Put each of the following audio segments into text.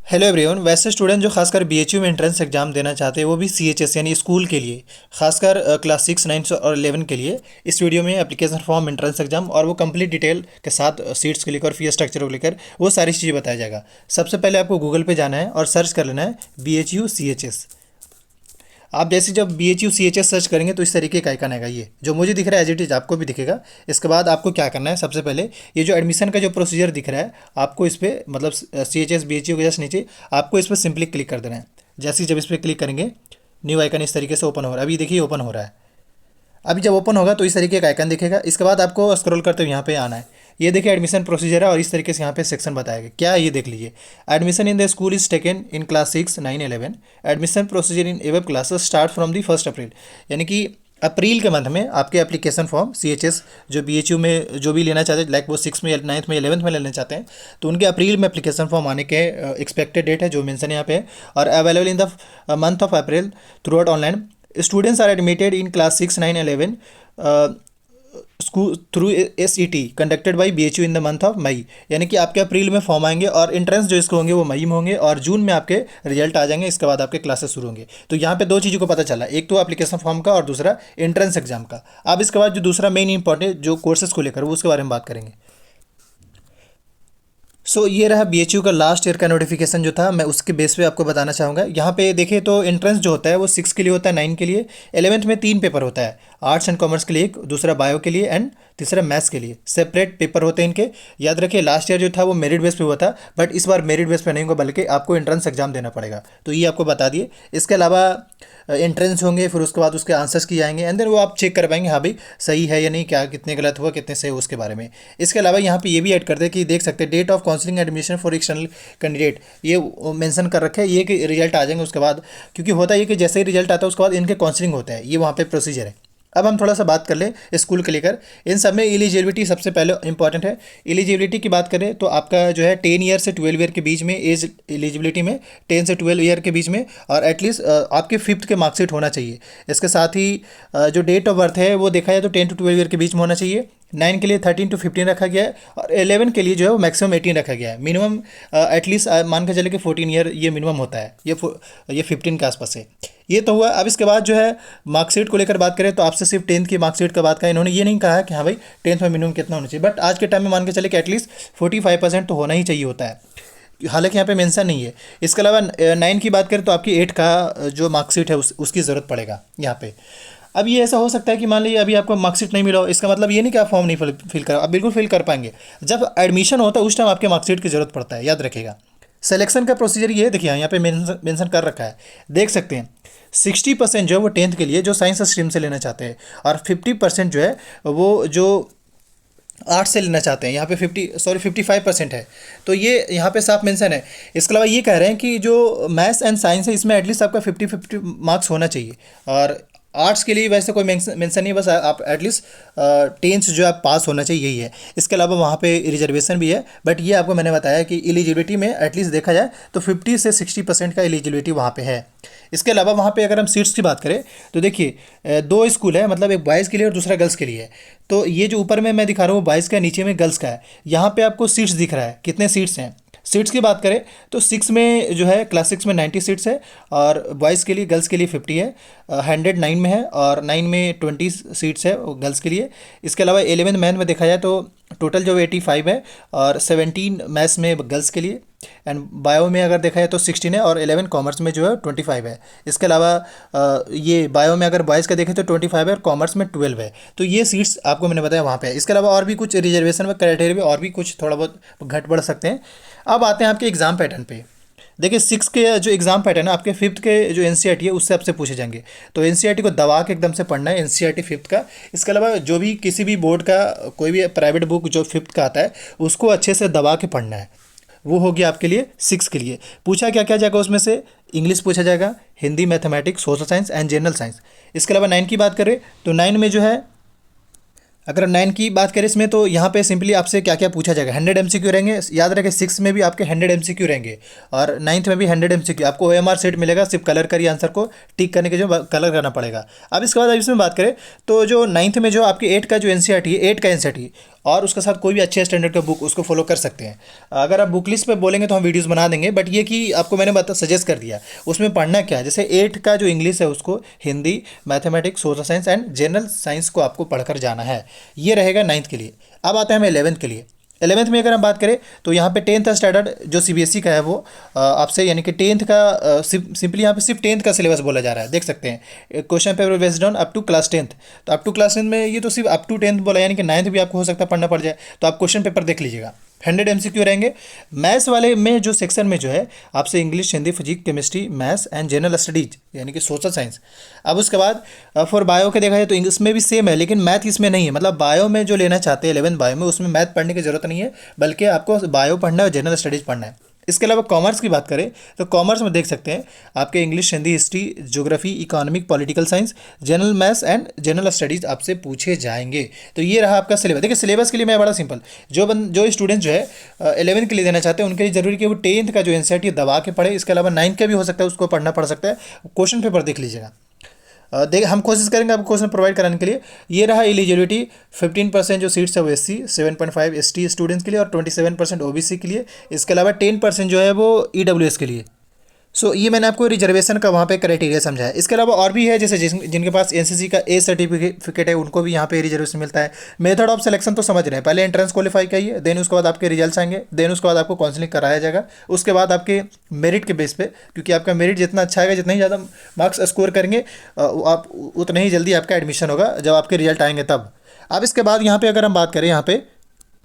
Hello everyone. वैसे student जो खासकर बीएचयू में एंट्रेंस एग्जाम देना चाहते हैं वो भी सीएचएस यानी स्कूल के लिए, खासकर क्लास 6, 9 और 11 के लिए इस वीडियो में एप्लीकेशन फॉर्म, एंट्रेंस एग्जाम और वो कंप्लीट डिटेल के साथ सीट्स को लेकर, फीस स्ट्रक्चर को लेकर वो सारी चीज़ें बताया जाएगा। सबसे पहले आपको गूगल पे जाना है और सर्च कर लेना है बीएचयू सीएचएस। आप जैसे जब B H U C H S search करेंगे तो इस तरीके का आइकन आएगा, ये जो मुझे दिख रहा है एज इट इज़ आपको भी दिखेगा। इसके बाद आपको क्या करना है, सबसे पहले ये जो एडमिशन का जो प्रोसीजर दिख रहा है आपको इस पर, मतलब C H S B H U के जस्ट नीचे आपको इस पर सिंपली क्लिक कर देना है। जैसे ही जब इस पर क्लिक करेंगे न्यू आइकन इस तरीके से ओपन हो रहा है। अभी देखिए ओपन हो रहा है। अभी जब ओपन होगा तो इस तरीके का आइकन दिखेगा। इसके बाद आपको स्क्रॉल करते हुए यहाँ पे आना है। ये देखिए एडमिशन प्रोसीजर है और इस तरीके से यहाँ पे सेक्शन बताया गया क्या है, ये देख लीजिए। Admission in the school is taken in class 6, 9, 11। Admission procedure in above classes start from the 1 April. यानी कि अप्रैल के मंथ में आपके एप्लीकेशन फॉर्म सीएचएस जो बीएचयू में जो भी लेना चाहते हैं, लाइक वो 6 में, 9th में, 11th में लेना चाहते हैं, तो उनके अप्रैल में एप्लीकेशन फॉर्म आने के एक्सपेक्टेड डेट है जो मेंशन यहाँ पे है। और available in the month of April throughout online. Students are admitted in class 6, 9, 11 school through SET conducted by BHU in the month of May. यानी कि आपके अप्रैल में फॉर्म आएंगे और इंट्रेंस जो इसको होंगे वो मई में होंगे और जून में आपके रिजल्ट आ जाएंगे। इसके बाद आपके क्लासेस शुरू होंगे। तो यहाँ पे दो चीज़ों को पता चला, एक तो एप्लीकेशन फॉर्म का और दूसरा एंट्रेंस एग्जाम का। अब इसके बाद जो दूसरा मेन इंपॉर्टेंट जो कोर्सेज को लेकर वो उसके बारे में बात करेंगे। ये रहा बीएचयू का लास्ट ईयर का नोटिफिकेशन जो था, मैं उसके बेस पे आपको बताना चाहूँगा। यहाँ पे देखिए तो एंट्रेंस जो होता है वो 6 के लिए होता है, 9 के लिए, 11th में 3 पेपर होता है, आर्ट्स एंड कॉमर्स के लिए एक, दूसरा बायो के लिए एंड तीसरा मैथ्स के लिए। सेपरेट पेपर होते हैं इनके। याद रखिए लास्ट ईयर जो था वो मेरिट बेस पे हुआ था, बट इस बार मेरिट बेस पे नहीं होगा बल्कि आपको एंट्रेंस एग्जाम देना पड़ेगा। तो ये आपको बता दिए। इसके अलावा एंट्रेंस होंगे, फिर उसके बाद उसके आंसर्स किए जाएंगे एंड देन वो आप चेक कर पाएंगे हाँ भाई सही है या नहीं, क्या कितने गलत हुआ कितने सही, उसके बारे में। इसके अलावा यहाँ पे ये भी ऐड कर दे कि देख सकते हैं date of counselling admission for external candidate, ये मेंशन कर रखे हैं। ये कि रिजल्ट आ जाएंगे उसके बाद, क्योंकि होता है कि जैसे ही रिजल्ट आता है उसके बाद इनके काउंसलिंग होता है, ये वहाँ पे प्रोसीजर है। अब हम थोड़ा सा बात कर लें स्कूल के लेकर। इन सब में एलिजिबिलिटी सबसे पहले इंपॉर्टेंट है। एलिजिबिलिटी की बात करें तो आपका जो है 10 ईयर से 12 ईयर के बीच में एज एलिजिबिलिटी में, 10 से 12 ईयर के बीच में, और एटलीस्ट आपके 5th के मार्कशीट होना चाहिए। इसके साथ ही जो डेट ऑफ बर्थ है वो देखा जाए तो 10 to 12 ईयर के बीच में होना चाहिए। 9 के लिए 13 to 15 रखा गया है और 11 के लिए जो है वो मैक्सिमम 18 रखा गया है। मिनिमम एटलीस्ट मान के चले कि 14 ईयर ये मिनिमम होता है, ये 15 के आसपास है। ये तो हुआ। अब इसके बाद जो है मार्कशीट को लेकर बात करें तो आपसे सिर्फ 10th की मार्कशीट का बात करें, इन्होंने ये नहीं कहा है कि हाँ भाई 10th में मिनिमम कितना होना चाहिए, बट आज के टाइम में मान के चले कि एटलीस्ट 45% तो होना ही चाहिए होता है, हालांकि यहाँ पे मेंशन नहीं है। इसके अलावा 9 की बात करें तो आपकी 8 का जो मार्कशीट है उसकी ज़रूरत पड़ेगा यहाँ पे। अब ये ऐसा हो सकता है कि मान लीजिए अभी आपको मार्कशीट नहीं मिला हो, इसका मतलब ये नहीं कि आप फॉर्म नहीं फिल करो, आप बिल्कुल फिल कर पाएंगे। जब एडमिशन होता है उस टाइम आपके मार्कशीट की ज़रूरत पड़ता है, याद रखिएगा। सिलेक्शन का प्रोसीजर ये है, देखिए यहाँ पे मेंशन कर रखा है, देख सकते हैं। 60% जो है वो 10th के लिए जो साइंस स्ट्रीम से लेना चाहते हैं और 50% जो है वो जो आर्ट्स से लेना चाहते हैं। यहाँ पे 55% है। तो ये यहाँ पे साफ मेंशन है। इसके अलावा ये कह रहे हैं कि जो मैथ्स एंड साइंस है इसमें एटलीस्ट आपका 50-50 मार्क्स होना चाहिए। और आर्ट्स के लिए वैसे कोई मेंशन नहीं, बस आप एटलीस्ट 10th जो आप पास होना चाहिए, यही है। इसके अलावा वहाँ पे रिजर्वेशन भी है, बट ये आपको मैंने बताया कि एलिजिबिलिटी में एटलीस्ट देखा जाए तो 50 से 60% का एलिजिबिलिटी वहाँ पे है। इसके अलावा वहाँ पे अगर हम सीट्स की बात करें तो देखिए 2 स्कूल है, मतलब एक बॉयज़ के लिए और दूसरा गर्ल्स के लिए है। तो ये जो ऊपर में मैं दिखा रहा हूँ बॉयज़ का, नीचे में गर्ल्स का है। यहाँ पे आपको सीट्स दिख रहा है, कितने सीट्स हैं। सीट्स की बात करें तो 6 में जो है क्लास 6 में 90 सीट्स है और बॉयज़ के लिए, गर्ल्स के लिए 50 है। 109 में है और 9 में 20 सीट्स है गर्ल्स के लिए। इसके अलावा 11 मैथ में देखा जाए तो टोटल जो 85 है और 17 मैथ्स में गर्ल्स के लिए एंड बायो में अगर देखा जाए तो 16 है और 11 कॉमर्स में जो है 25 है। इसके अलावा ये बायो में अगर बॉयज़ का देखें तो 25 है और कॉमर्स में 12 है। तो ये सीट्स आपको मैंने बताया वहाँ पे है। इसके अलावा और भी कुछ रिजर्वेशन व क्राइटेरिया में और भी कुछ थोड़ा बहुत घट बढ़ सकते हैं। अब आते हैं आपके एग्ज़ाम पैटर्न पे। देखिए 6 के जो एग्ज़ाम पैटर्न है आपके 5th के जो एनसीईआरटी है उससे आपसे पूछे जाएंगे। तो एनसीईआरटी को दबा के एकदम से पढ़ना है, एनसीईआरटी 5th का। इसके अलावा जो भी किसी भी बोर्ड का कोई भी प्राइवेट बुक जो 5th का आता है उसको अच्छे से दबा के पढ़ना है। वो होगी आपके लिए 6 के लिए। पूछा क्या क्या जाएगा उसमें से, इंग्लिश पूछा जाएगा, Hindi, mathematics, social science and general science. इसके अलावा 9 की बात करें तो 9 में जो है अगर 9 की बात करें इसमें, तो यहाँ पे सिंपली आपसे क्या क्या पूछा जाएगा। 100 एमसीक्यू रहेंगे, याद रखें 6 में भी आपके 100 एमसीक्यू रहेंगे और 9th में भी 100 एमसीक्यू। आपको OMR सेट मिलेगा, सिर्फ कलर करिए आंसर को, टिक करने के जो कलर करना पड़ेगा। अब इसके बाद इसमें बात करें तो जो 9th में जो आपकी 8 का जो NCERT है, 8 का NCERT और उसके साथ कोई भी अच्छे स्टैंडर्ड का बुक उसको फॉलो कर सकते हैं। अगर आप बुक लिस्ट पे बोलेंगे तो हम वीडियोस बना देंगे, बट ये कि आपको मैंने सजेस्ट कर दिया उसमें पढ़ना क्या है। जैसे 8 का जो इंग्लिश है उसको Hindi, mathematics, social science and general science को आपको पढ़कर जाना है। ये रहेगा 9th के लिए। अब आते हैं हम 11th के लिए। 11th में अगर हम बात करें तो यहाँ पे 10th स्टैंडर्ड जो CBSE का है वो आपसे यानी कि 10th का सिंपली यहाँ पे सिर्फ 10th का सिलेबस बोला जा रहा है। देख सकते हैं question paper based on up to class 10th। तो अप टू क्लास 10th में ये तो सिर्फ अप टू 10th बोला, यानी कि 9th भी आपको हो सकता है पढ़ना पड़ जाए। तो आप क्वेश्चन पेपर देख लीजिएगा। 100 MCQ रहेंगे। मैथ्स वाले में जो सेक्शन में जो है आपसे English, Hindi, physics, chemistry, maths and general studies यानी कि सोशल साइंस। अब उसके बाद फॉर बायो के देखा जाए तो इंग्लिश में भी सेम है, लेकिन मैथ इसमें नहीं है। मतलब बायो में जो लेना चाहते हैं 11th बायो में, उसमें मैथ पढ़ने की जरूरत नहीं है, बल्कि आपको बायो पढ़ना है और जनरल स्टडीज पढ़ना है। इसके अलावा कॉमर्स की बात करें तो कॉमर्स में देख सकते हैं आपके English, Hindi, history, geography, economic, political science, general maths and general studies आपसे पूछे जाएंगे। तो ये रहा आपका सिलेबस। देखिए सिलेबस के लिए मैं बड़ा सिंपल, जो स्टूडेंट जो है 11th के लिए देना चाहते हैं उनके लिए जरूरी कि वो 10th का जो NCERT दबा के पढ़े। इसके अलावा 9th का भी हो सकता है, उसको पढ़ना पड़ सकता है। क्वेश्चन पेपर देख लीजिएगा। देख हम कोशिश करेंगे आपको क्वेश्चन प्रोवाइड कराने के लिए। ये रहा एलिजिबिलिटी। 15% जो सीट्स है वो SC, 7.5 ST स्टूडेंट्स के लिए और 27% OBC के लिए। इसके अलावा 10% जो है वो EWS के लिए। सो ये मैंने आपको रिजर्वेशन का वहाँ पे क्राइटेरिया समझाया। इसके अलावा और भी है, जैसे जिनके पास NCC का A सर्टिफिकेट है उनको भी यहाँ पे रिजर्वेशन मिलता है। मेथड ऑफ सिलेक्शन तो समझ रहे हैं, पहले एंट्रेंस क्वालिफाई करिए, देन उसके बाद आपके रिजल्ट्स आएंगे, देन उसके बाद आपको काउंसलिंग कराया जाएगा। उसके बाद आपके मेरिट के बेस पे, क्योंकि आपका मेरिट जितना अच्छा आएगा, जितना ही ज़्यादा मार्क्स स्कोर करेंगे आप उतना ही जल्दी आपका एडमिशन होगा जब आपके रिजल्ट आएंगे तब। अब इसके बाद यहाँ पे अगर हम बात करें, यहाँ पे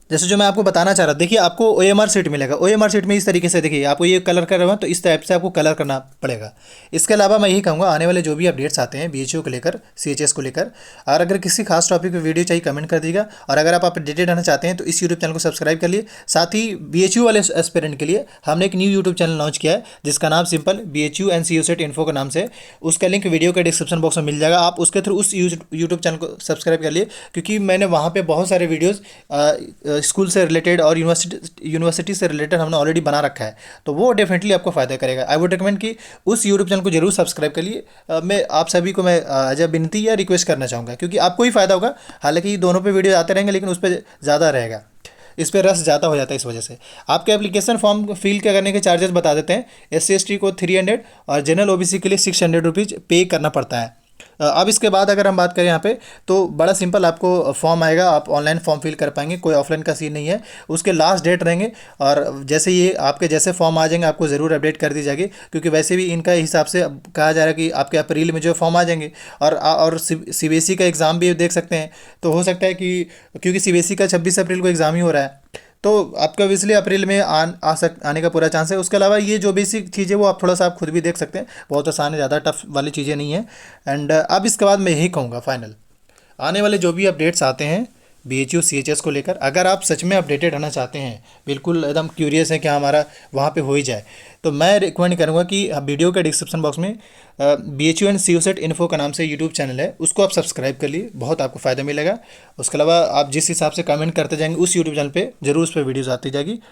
जैसे जो मैं आपको बताना चाह रहा था, देखिए आपको OMR सीट मिलेगा। OMR सीट में इस तरीके से देखिए आपको ये कलर कर रहा हूँ, तो इस टाइप से आपको कलर करना पड़ेगा। इसके अलावा मैं यही कहूँगा आने वाले जो भी अपडेट्स आते हैं BHU को लेकर, CHS को लेकर, और अगर किसी खास टॉपिक पे वीडियो चाहिए कमेंट कर दीजिएगा। और अगर आप अपडेटेड रहना चाहते हैं तो इस यूट्यूब चैनल को सब्सक्राइब कर लिए। साथ ही BHU वाले एस्पिरेंट के लिए हमने एक न्यू यूट्यूब चैनल लॉन्च किया है जिसका नाम simple BHU and CUSET info के नाम से। उसका लिंक वीडियो के डिस्क्रिप्शन बॉक्स में मिल जाएगा। आप उसके थ्रू उस यूट्यूब चैनल को सब्सक्राइब कर लिए, क्योंकि मैंने वहाँ पर बहुत सारे वीडियोज़ स्कूल से रिलेटेड और यूनिवर्सिटी से रिलेटेड हमने ऑलरेडी बना रखा है, तो वो डेफिनेटली आपको फायदा करेगा। आई वुड रिकमेंड कि उस यूट्यूब चैनल को जरूर सब्सक्राइब करिए। मैं आप सभी को मैं जब विनती या रिक्वेस्ट करना चाहूँगा, क्योंकि आपको ही फायदा होगा। हालांकि दोनों पे वीडियो आते रहेंगे, लेकिन उस पर ज़्यादा रहेगा, इस पर रस ज़्यादा हो जाता है। इस वजह से आपके एप्लीकेशन फॉर्म फिल करने के चार्जेस बता देते हैं। SC/ST को 300 और जनरल OBC के लिए 600 रुपीज़ पे करना पड़ता है। अब इसके बाद अगर हम बात करें यहाँ पे, तो बड़ा सिंपल आपको फॉर्म आएगा, आप ऑनलाइन फॉर्म फिल कर पाएंगे, कोई ऑफलाइन का सीन नहीं है। उसके लास्ट डेट रहेंगे, और जैसे ये आपके जैसे फॉर्म आ जाएंगे आपको ज़रूर अपडेट कर दी जाएगी, क्योंकि वैसे भी इनका हिसाब से कहा जा रहा है कि आपके अप्रैल में जो फॉर्म आ जाएंगे। और CBSE का एग्ज़ाम भी देख सकते हैं, तो हो सकता है कि क्योंकि CBSE का 26 अप्रैल को एग्ज़ाम ही हो रहा है, तो आपका इसलिए अप्रैल में आने का पूरा चांस है। उसके अलावा ये जो बेसिक चीज़ें वो आप थोड़ा सा आप खुद भी देख सकते हैं, बहुत आसान है, ज़्यादा टफ वाली चीज़ें नहीं है। एंड अब इसके बाद मैं यही कहूँगा फाइनल, आने वाले जो भी अपडेट्स आते हैं BHU CHS को लेकर, अगर आप सच में अपडेटेड रहना चाहते हैं, बिल्कुल एकदम क्यूरियस है कि हमारा वहाँ पे हो ही जाए, तो मैं रिकमेंड करूँगा कि वीडियो के डिस्क्रिप्शन बॉक्स में BHU एंड CUSET इन्फो का नाम से यूट्यूब चैनल है, उसको आप सब्सक्राइब कर लिए, बहुत आपको फ़ायदा मिलेगा। उसके अलावा आप जिस हिसाब से कमेंट करते जाएंगे उस यूट्यूब चैनल पे जरूर उस पर वीडियोज़ आती जाएगी।